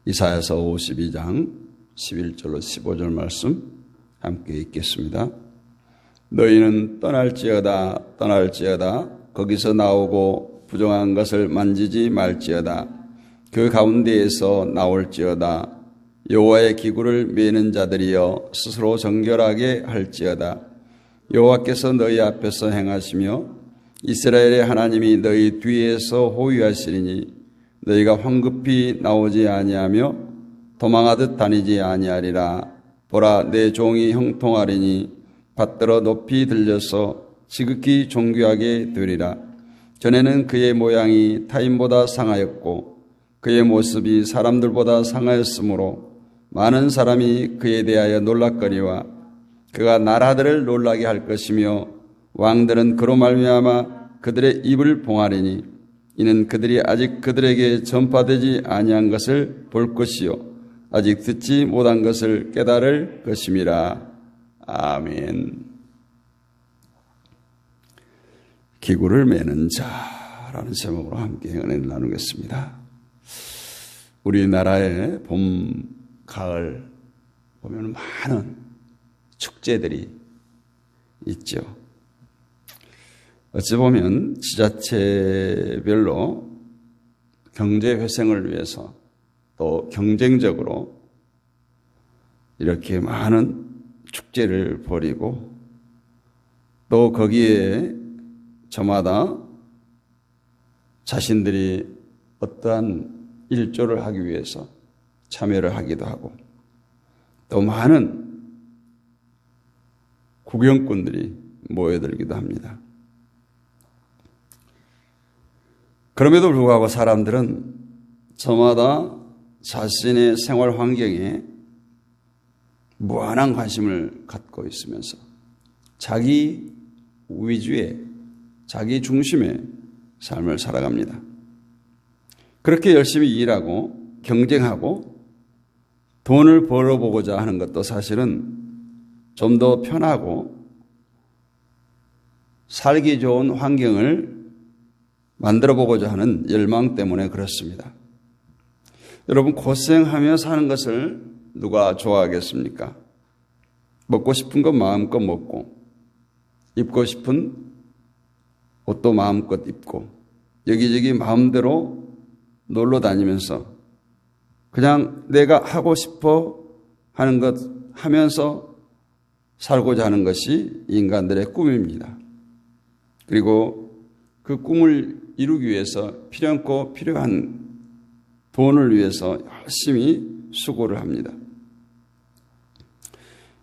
이사야서 52장 11절로 15절 말씀 함께 읽겠습니다. 너희는 떠날지어다 거기서 나오고 부정한 것을 만지지 말지어다. 그 가운데에서 나올지어다. 여호와의 기구를 매는 자들이여 스스로 정결하게 할지어다. 여호와께서 너희 앞에서 행하시며 이스라엘의 하나님이 너희 뒤에서 호위하시리니 너희가 황급히 나오지 아니하며 도망하듯 다니지 아니하리라. 보라, 내 종이 형통하리니 받들어 높이 들려서 지극히 존귀하게 되리라. 전에는 그의 모양이 타인보다 상하였고 그의 모습이 사람들보다 상하였으므로 많은 사람이 그에 대하여 놀랐거니와 그가 나라들을 놀라게 할 것이며 왕들은 그로 말미암아 그들의 입을 봉하리니 이는 그들이 아직 그들에게 전파되지 아니한 것을 볼 것이요 아직 듣지 못한 것을 깨달을 것임이라. 아멘. 기구를 매는 자라는 제목으로 함께 은혜를 나누겠습니다. 우리나라의 봄, 가을 보면 많은 축제들이 있죠. 어찌 보면 지자체별로 경제 회생을 위해서 또 경쟁적으로 이렇게 많은 축제를 벌이고 또 거기에 저마다 자신들이 어떠한 일조를 하기 위해서 참여를 하기도 하고 또 많은 구경꾼들이 모여들기도 합니다. 그럼에도 불구하고 사람들은 저마다 자신의 생활 환경에 무한한 관심을 갖고 있으면서 자기 위주의, 자기 중심의 삶을 살아갑니다. 그렇게 열심히 일하고 경쟁하고 돈을 벌어보고자 하는 것도 사실은 좀 더 편하고 살기 좋은 환경을 만들어보고자 하는 열망 때문에 그렇습니다. 여러분, 고생하며 사는 것을 누가 좋아하겠습니까? 먹고 싶은 것 마음껏 먹고 입고 싶은 옷도 마음껏 입고 여기저기 마음대로 놀러 다니면서 그냥 내가 하고 싶어 하는 것 하면서 살고자 하는 것이 인간들의 꿈입니다. 그리고 그 꿈을 이루기 위해서 필요하고 필요한 돈을 위해서 열심히 수고를 합니다.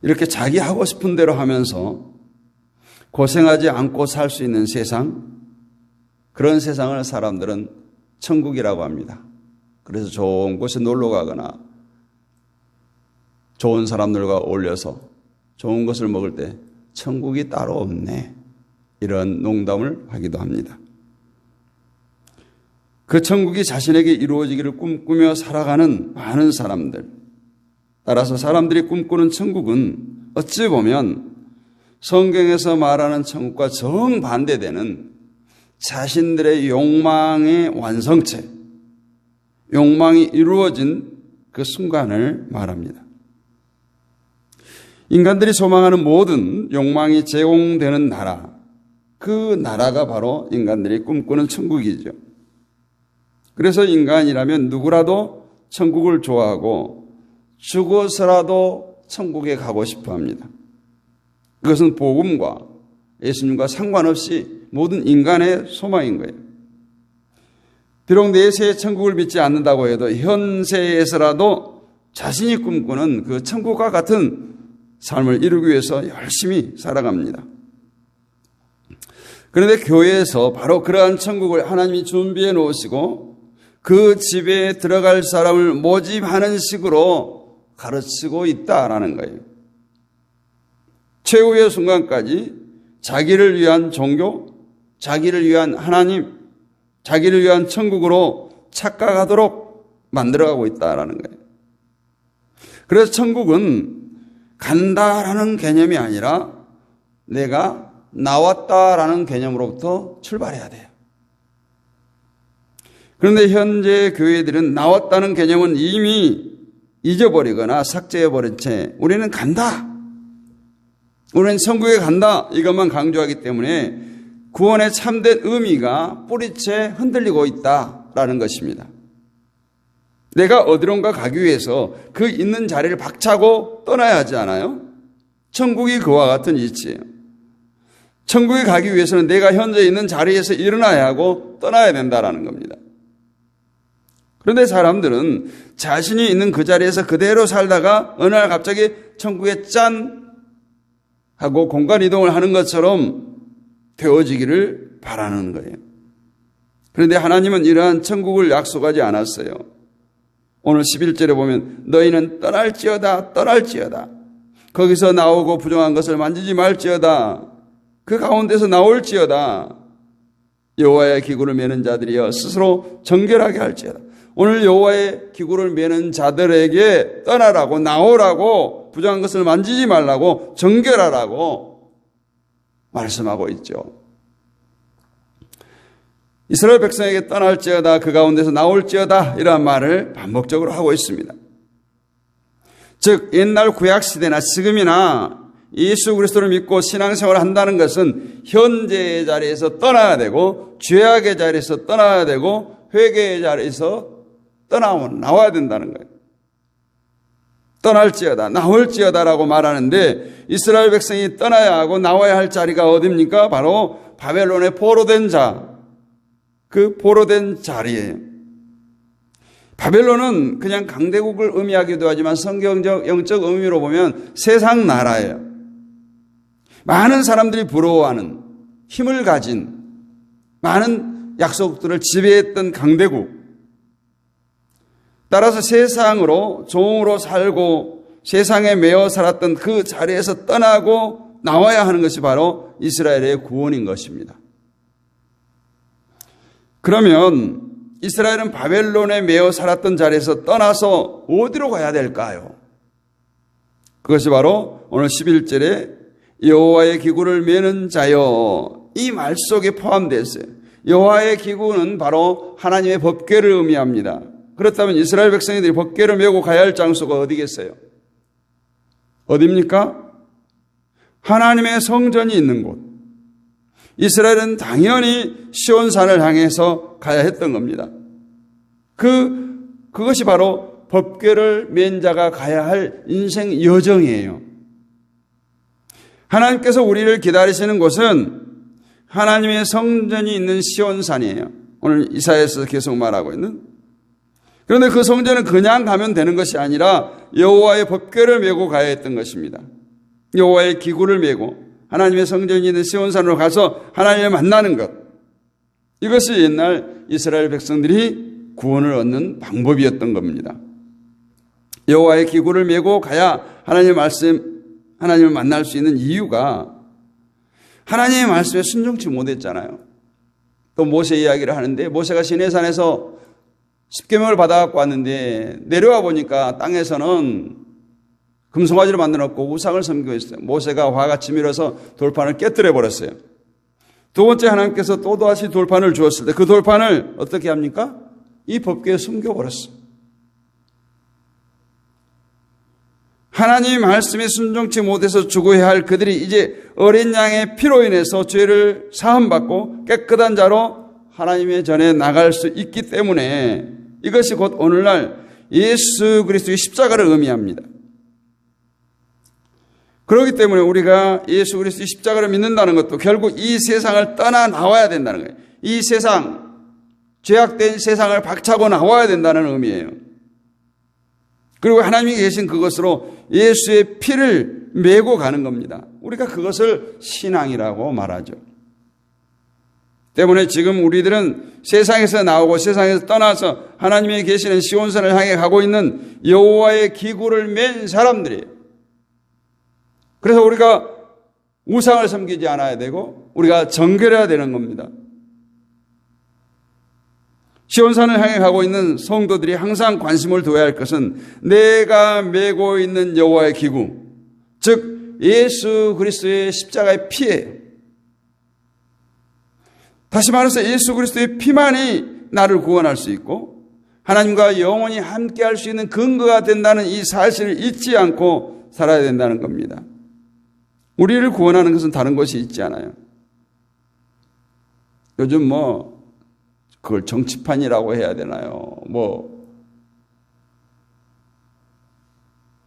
이렇게 자기 하고 싶은 대로 하면서 고생하지 않고 살 수 있는 세상, 그런 세상을 사람들은 천국이라고 합니다. 그래서 좋은 곳에 놀러 가거나 좋은 사람들과 어울려서 좋은 것을 먹을 때 천국이 따로 없네, 이런 농담을 하기도 합니다. 그 천국이 자신에게 이루어지기를 꿈꾸며 살아가는 많은 사람들, 따라서 사람들이 꿈꾸는 천국은 어찌 보면 성경에서 말하는 천국과 정반대되는 자신들의 욕망의 완성체, 욕망이 이루어진 그 순간을 말합니다. 인간들이 소망하는 모든 욕망이 제공되는 나라, 그 나라가 바로 인간들이 꿈꾸는 천국이죠. 그래서 인간이라면 누구라도 천국을 좋아하고 죽어서라도 천국에 가고 싶어 합니다. 그것은 복음과 예수님과 상관없이 모든 인간의 소망인 거예요. 비록 내세의 천국을 믿지 않는다고 해도 현세에서라도 자신이 꿈꾸는 그 천국과 같은 삶을 이루기 위해서 열심히 살아갑니다. 그런데 교회에서 바로 그러한 천국을 하나님이 준비해 놓으시고 그 집에 들어갈 사람을 모집하는 식으로 가르치고 있다라는 거예요. 최후의 순간까지 자기를 위한 종교, 자기를 위한 하나님, 자기를 위한 천국으로 착각하도록 만들어가고 있다라는 거예요. 그래서 천국은 간다라는 개념이 아니라 내가 나왔다라는 개념으로부터 출발해야 돼요. 그런데 현재 교회들은 나왔다는 개념은 이미 잊어버리거나 삭제해버린 채 우리는 간다, 우리는 천국에 간다, 이것만 강조하기 때문에 구원의 참된 의미가 뿌리채 흔들리고 있다라는 것입니다. 내가 어디론가 가기 위해서 그 있는 자리를 박차고 떠나야 하지 않아요? 천국이 그와 같은 이치예요. 천국에 가기 위해서는 내가 현재 있는 자리에서 일어나야 하고 떠나야 된다라는 겁니다. 그런데 사람들은 자신이 있는 그 자리에서 그대로 살다가 어느 날 갑자기 천국에 짠 하고 공간 이동을 하는 것처럼 되어지기를 바라는 거예요. 그런데 하나님은 이러한 천국을 약속하지 않았어요. 오늘 11절에 보면 너희는 떠날지어다 떠날지어다, 거기서 나오고 부정한 것을 만지지 말지어다, 그 가운데서 나올지어다, 여호와의 기구를 매는 자들이여 스스로 정결하게 할지어다. 오늘 여호와의 기구를 매는 자들에게 떠나라고, 나오라고, 부정한 것을 만지지 말라고, 정결하라고 말씀하고 있죠. 이스라엘 백성에게 떠날지어다, 그 가운데서 나올지어다, 이러한 말을 반복적으로 하고 있습니다. 즉 옛날 구약시대나 지금이나 예수 그리스도를 믿고 신앙생활을 한다는 것은 현재의 자리에서 떠나야 되고, 죄악의 자리에서 떠나야 되고, 회개의 자리에서 나와야 된다는 거예요. 떠날지어다, 나올지어다라고 말하는데 이스라엘 백성이 떠나야 하고 나와야 할 자리가 어디입니까? 바로 바벨론의 포로된 자, 그 포로된 자리예요. 바벨론은 그냥 강대국을 의미하기도 하지만 성경적 영적 의미로 보면 세상 나라예요. 많은 사람들이 부러워하는, 힘을 가진, 많은 약속들을 지배했던 강대국. 따라서 세상으로 종으로 살고 세상에 매여 살았던 그 자리에서 떠나고 나와야 하는 것이 바로 이스라엘의 구원인 것입니다. 그러면 이스라엘은 바벨론에 매여 살았던 자리에서 떠나서 어디로 가야 될까요? 그것이 바로 오늘 11절에 여호와의 기구를 매는 자여, 이 말 속에 포함되어 있어요. 여호와의 기구는 바로 하나님의 법궤를 의미합니다. 그렇다면 이스라엘 백성들이 법궤를 메고 가야 할 장소가 어디겠어요? 어디입니까? 하나님의 성전이 있는 곳. 이스라엘은 당연히 시온산을 향해서 가야 했던 겁니다. 그것이 바로 법궤를 맨 자가 가야 할 인생 여정이에요. 하나님께서 우리를 기다리시는 곳은 하나님의 성전이 있는 시온산이에요. 오늘 이사야에서 계속 말하고 있는. 그런데 그 성전은 그냥 가면 되는 것이 아니라 여호와의 법궤를 메고 가야 했던 것입니다. 여호와의 기구를 메고 하나님의 성전이 있는 시온산으로 가서 하나님을 만나는 것. 이것이 옛날 이스라엘 백성들이 구원을 얻는 방법이었던 겁니다. 여호와의 기구를 메고 가야 하나님을 만날 수 있는 이유가 하나님의 말씀에 순종치 못했잖아요. 또 모세 이야기를 하는데 모세가 시내산에서 십계명을 받아갖고 왔는데 내려와 보니까 땅에서는 금송아지를 만들어놓고 우상을 섬기고 있어요. 모세가 화가 치밀어서 돌판을 깨뜨려 버렸어요. 두 번째 하나님께서 또다시 돌판을 주었을 때 그 돌판을 어떻게 합니까? 이 법궤에 숨겨버렸어요. 하나님의 말씀에 순종치 못해서 죽어야 할 그들이 이제 어린 양의 피로 인해서 죄를 사함받고 깨끗한 자로 하나님의 전에 나갈 수 있기 때문에 이것이 곧 오늘날 예수 그리스도의 십자가를 의미합니다. 그렇기 때문에 우리가 예수 그리스도의 십자가를 믿는다는 것도 결국 이 세상을 떠나 나와야 된다는 거예요. 이 세상, 죄악된 세상을 박차고 나와야 된다는 의미예요. 그리고 하나님이 계신 그것으로 예수의 피를 메고 가는 겁니다. 우리가 그것을 신앙이라고 말하죠. 때문에 지금 우리들은 세상에서 나오고 세상에서 떠나서 하나님이 계시는 시온산을 향해 가고 있는 여호와의 기구를 맨 사람들이에요. 그래서 우리가 우상을 섬기지 않아야 되고 우리가 정결해야 되는 겁니다. 시온산을 향해 가고 있는 성도들이 항상 관심을 둬야 할 것은 내가 메고 있는 여호와의 기구, 즉 예수 그리스도의 십자가의 피예요. 다시 말해서 예수 그리스도의 피만이 나를 구원할 수 있고 하나님과 영원히 함께 할 수 있는 근거가 된다는 이 사실을 잊지 않고 살아야 된다는 겁니다. 우리를 구원하는 것은 다른 것이 있지 않아요. 요즘 그걸 정치판이라고 해야 되나요?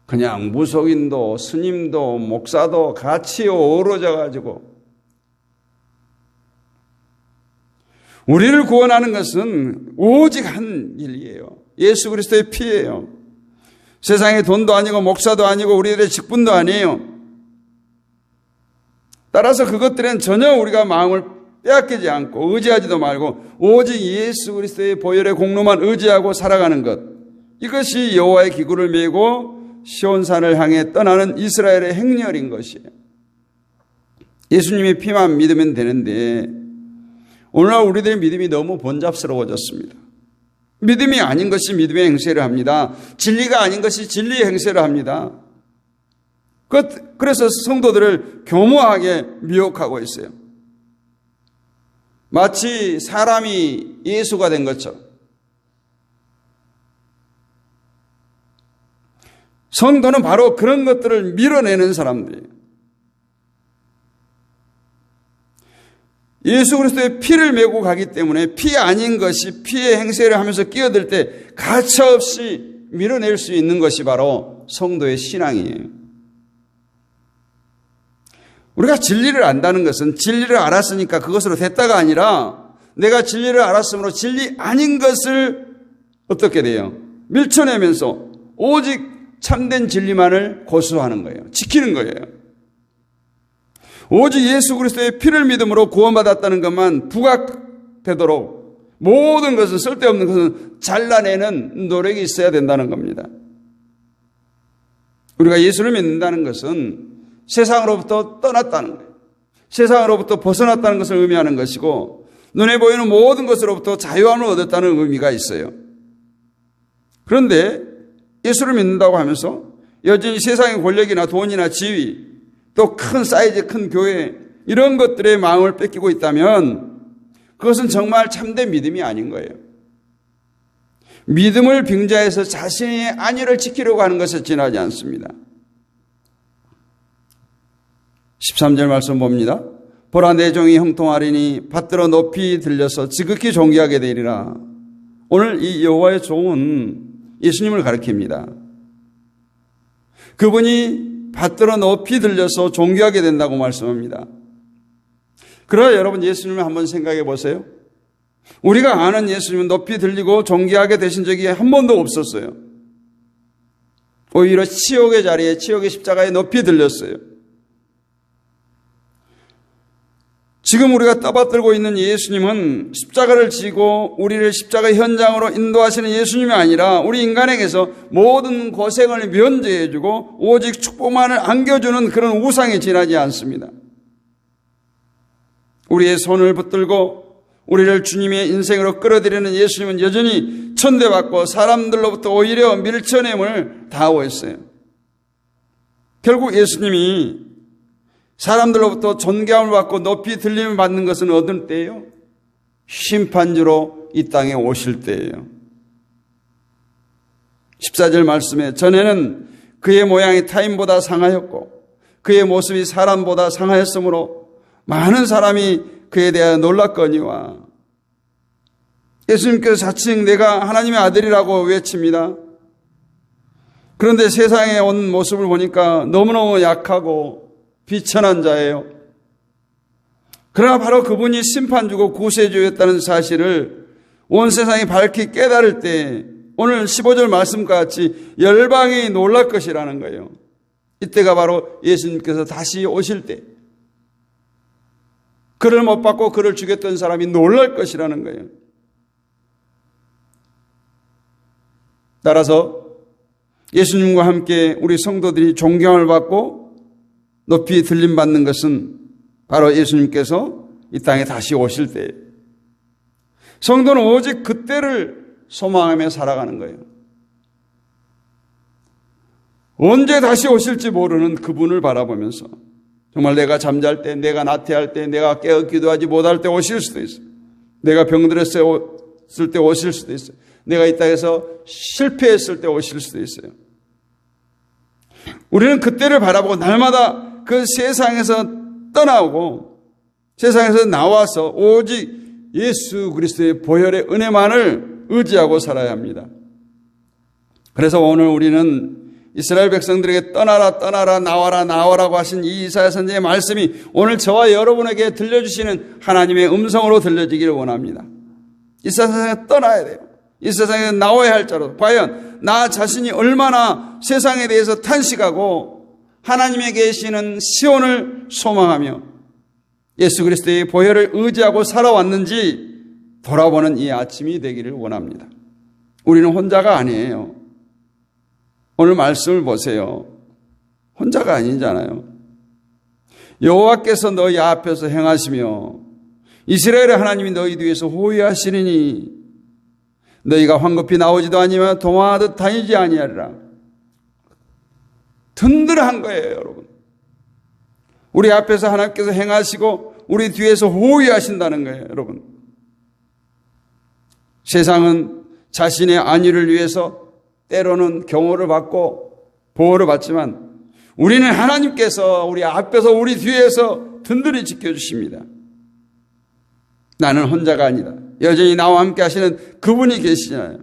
그냥 무속인도 스님도 목사도 같이 어우러져 가지고 우리를 구원하는 것은 오직 한 일이에요. 예수 그리스도의 피예요. 세상에 돈도 아니고 목사도 아니고 우리들의 직분도 아니에요. 따라서 그것들은 전혀 우리가 마음을 빼앗기지 않고 의지하지도 말고 오직 예수 그리스도의 보혈의 공로만 의지하고 살아가는 것, 이것이 여호와의 기구를 메고 시온산을 향해 떠나는 이스라엘의 행렬인 것이에요. 예수님의 피만 믿으면 되는데 오늘날 우리들의 믿음이 너무 번잡스러워졌습니다. 믿음이 아닌 것이 믿음의 행세를 합니다. 진리가 아닌 것이 진리의 행세를 합니다. 그래서 성도들을 교묘하게 미혹하고 있어요. 마치 사람이 예수가 된 것처럼. 성도는 바로 그런 것들을 밀어내는 사람들이에요. 예수 그리스도의 피를 메고 가기 때문에 피 아닌 것이 피의 행세를 하면서 끼어들 때 가차없이 밀어낼 수 있는 것이 바로 성도의 신앙이에요. 우리가 진리를 안다는 것은 진리를 알았으니까 그것으로 됐다가 아니라 내가 진리를 알았으므로 진리 아닌 것을 어떻게 돼요? 밀쳐내면서 오직 참된 진리만을 고수하는 거예요. 지키는 거예요. 오직 예수 그리스도의 피를 믿음으로 구원받았다는 것만 부각되도록 모든 것은 쓸데없는 것은 잘라내는 노력이 있어야 된다는 겁니다. 우리가 예수를 믿는다는 것은 세상으로부터 떠났다는 거예요. 세상으로부터 벗어났다는 것을 의미하는 것이고 눈에 보이는 모든 것으로부터 자유함을 얻었다는 의미가 있어요. 그런데 예수를 믿는다고 하면서 여전히 세상의 권력이나 돈이나 지위 또 큰 사이즈 큰 교회 이런 것들의 마음을 뺏기고 있다면 그것은 정말 참된 믿음이 아닌 거예요. 믿음을 빙자해서 자신의 안위를 지키려고 하는 것에 지나지 않습니다. 13절 말씀 봅니다. 보라 내 종이 형통하리니 받들어 높이 들려서 지극히 존귀하게 되리라. 오늘 이 여호와의 종은 예수님을 가리킵니다. 그분이 받들어 높이 들려서 존귀하게 된다고 말씀합니다. 그러나 여러분 예수님을 한번 생각해 보세요. 우리가 아는 예수님은 높이 들리고 존귀하게 되신 적이 한 번도 없었어요. 오히려 치욕의 자리에 치욕의 십자가에 높이 들렸어요. 지금 우리가 떠받들고 있는 예수님은 십자가를 지고 우리를 십자가 현장으로 인도하시는 예수님이 아니라 우리 인간에게서 모든 고생을 면제해주고 오직 축복만을 안겨주는 그런 우상에 지나지 않습니다. 우리의 손을 붙들고 우리를 주님의 인생으로 끌어들이는 예수님은 여전히 천대받고 사람들로부터 오히려 밀쳐냄을 당하고 있어요. 결국 예수님이 사람들로부터 존경을 받고 높이 들림을 받는 것은 어느 때예요? 심판주로 이 땅에 오실 때예요. 14절 말씀에 전에는 그의 모양이 타인보다 상하였고 그의 모습이 사람보다 상하였으므로 많은 사람이 그에 대하여 놀랐거니와. 예수님께서 자칭 내가 하나님의 아들이라고 외칩니다. 그런데 세상에 온 모습을 보니까 너무너무 약하고 비천한 자예요. 그러나 바로 그분이 심판주고 구세주였다는 사실을 온 세상이 밝히 깨달을 때 오늘 15절 말씀과 같이 열방이 놀랄 것이라는 거예요. 이때가 바로 예수님께서 다시 오실 때 그를 못 받고 그를 죽였던 사람이 놀랄 것이라는 거예요. 따라서 예수님과 함께 우리 성도들이 존경을 받고 높이 들림받는 것은 바로 예수님께서 이 땅에 다시 오실 때예요. 성도는 오직 그때를 소망하며 살아가는 거예요. 언제 다시 오실지 모르는 그분을 바라보면서 정말 내가 잠잘 때, 내가 나태할 때, 내가 깨어 기도하지 못할 때 오실 수도 있어요. 내가 병들었을 때 때 오실 수도 있어요. 내가 이 땅에서 실패했을 때 오실 수도 있어요. 우리는 그때를 바라보고 날마다 그 세상에서 떠나오고 세상에서 나와서 오직 예수 그리스도의 보혈의 은혜만을 의지하고 살아야 합니다. 그래서 오늘 우리는 이스라엘 백성들에게 떠나라 떠나라 나와라 나와라고 하신 이 이사야 선지자의 말씀이 오늘 저와 여러분에게 들려주시는 하나님의 음성으로 들려지기를 원합니다. 이 세상에 떠나야 돼요. 이 세상에 나와야 할 자로 과연 나 자신이 얼마나 세상에 대해서 탄식하고 하나님에 계시는 시온을 소망하며 예수 그리스도의 보혈을 의지하고 살아왔는지 돌아보는 이 아침이 되기를 원합니다. 우리는 혼자가 아니에요. 오늘 말씀을 보세요. 혼자가 아니잖아요. 여호와께서 너희 앞에서 행하시며 이스라엘의 하나님이 너희 뒤에서 호위하시리니 너희가 황급히 나오지도 아니하며 도망하듯 다니지 아니하리라. 든든한 거예요, 여러분. 우리 앞에서 하나님께서 행하시고 우리 뒤에서 호위하신다는 거예요, 여러분. 세상은 자신의 안위를 위해서 때로는 경호를 받고 보호를 받지만 우리는 하나님께서 우리 앞에서 우리 뒤에서 든든히 지켜주십니다. 나는 혼자가 아니다. 여전히 나와 함께 하시는 그분이 계시잖아요.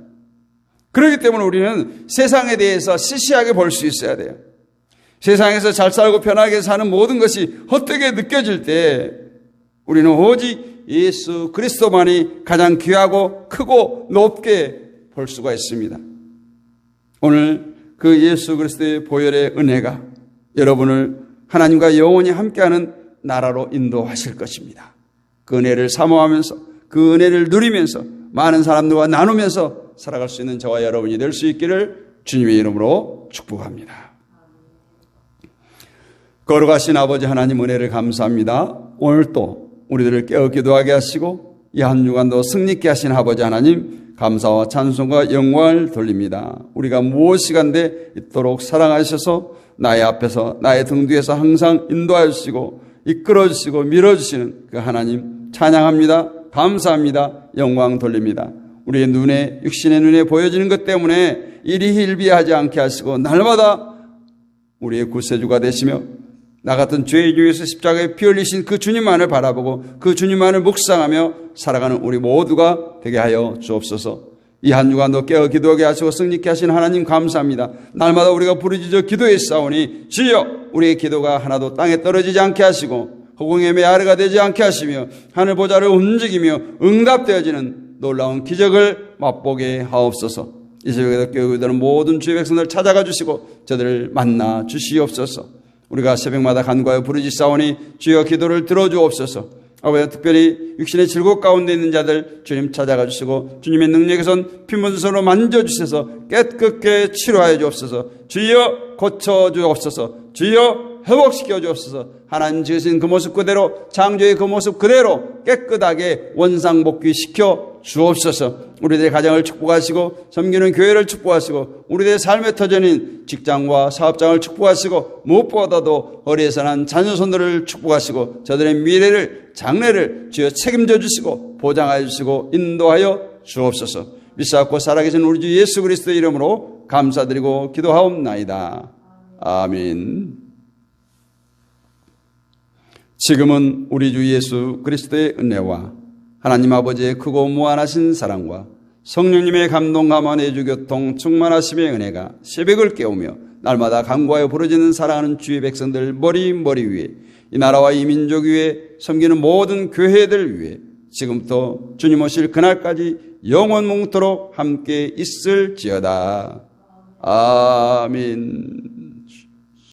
그렇기 때문에 우리는 세상에 대해서 시시하게 볼 수 있어야 돼요. 세상에서 잘 살고 편하게 사는 모든 것이 헛되게 느껴질 때 우리는 오직 예수 그리스도만이 가장 귀하고 크고 높게 볼 수가 있습니다. 오늘 그 예수 그리스도의 보혈의 은혜가 여러분을 하나님과 영원히 함께하는 나라로 인도하실 것입니다. 그 은혜를 사모하면서 그 은혜를 누리면서 많은 사람들과 나누면서 살아갈 수 있는 저와 여러분이 될 수 있기를 주님의 이름으로 축복합니다. 거룩하신 아버지 하나님 은혜를 감사합니다. 오늘 또 우리들을 깨어 기도하게 하시고 이 한 주간도 승리케 하신 아버지 하나님 감사와 찬송과 영광을 돌립니다. 우리가 무엇이간데 있도록 사랑하셔서 나의 앞에서 나의 등 뒤에서 항상 인도하여 주시고 이끌어 주시고 밀어주시는 그 하나님 찬양합니다. 감사합니다. 영광 돌립니다. 우리의 눈에 육신의 눈에 보여지는 것 때문에 일희일비하지 않게 하시고 날마다 우리의 구세주가 되시며 나 같은 죄인 중에서 십자가에 피 흘리신 그 주님만을 바라보고 그 주님만을 묵상하며 살아가는 우리 모두가 되게 하여 주옵소서. 이 한 주간도 깨어 기도하게 하시고 승리케 하신 하나님 감사합니다. 날마다 우리가 부르짖어 기도에 싸우니 주여 우리의 기도가 하나도 땅에 떨어지지 않게 하시고 허공의 메아리가 되지 않게 하시며 하늘 보좌를 움직이며 응답되어지는 놀라운 기적을 맛보게 하옵소서. 이 새벽에도 깨어 기도하는 모든 주의 백성들 찾아가 주시고 저들을 만나 주시옵소서. 우리가 새벽마다 간구하여 부르짖사오니 주여 기도를 들어주옵소서. 아버지 특별히 육신의 질곡 가운데 있는 자들 주님 찾아가 주시고 주님의 능력에선 피문서로 만져주셔서 깨끗게 치료하여 주옵소서. 주여 고쳐주옵소서. 주여 회복시켜 주옵소서. 하나님 지으신 그 모습 그대로 창조의 그 모습 그대로 깨끗하게 원상복귀시켜 주옵소서. 우리들의 가정을 축복하시고 섬기는 교회를 축복하시고 우리들의 삶의 터전인 직장과 사업장을 축복하시고 무엇보다도 어리에서 난 자녀손들을 축복하시고 저들의 미래를 장래를 주여 책임져 주시고 보장하여 주시고 인도하여 주옵소서. 믿사옵고 살아계신 우리 주 예수 그리스도의 이름으로 감사드리고 기도하옵나이다. 아멘. 지금은 우리 주 예수 그리스도의 은혜와 하나님 아버지의 크고 무한하신 사랑과 성령님의 감동 감화 내주교통 충만하심의 은혜가 새벽을 깨우며 날마다 간구하여 부르짖는 사랑하는 주의 백성들 머리 위에 이 나라와 이 민족 위에 섬기는 모든 교회들 위에 지금부터 주님 오실 그날까지 영원 몽토록 함께 있을지어다. 아멘.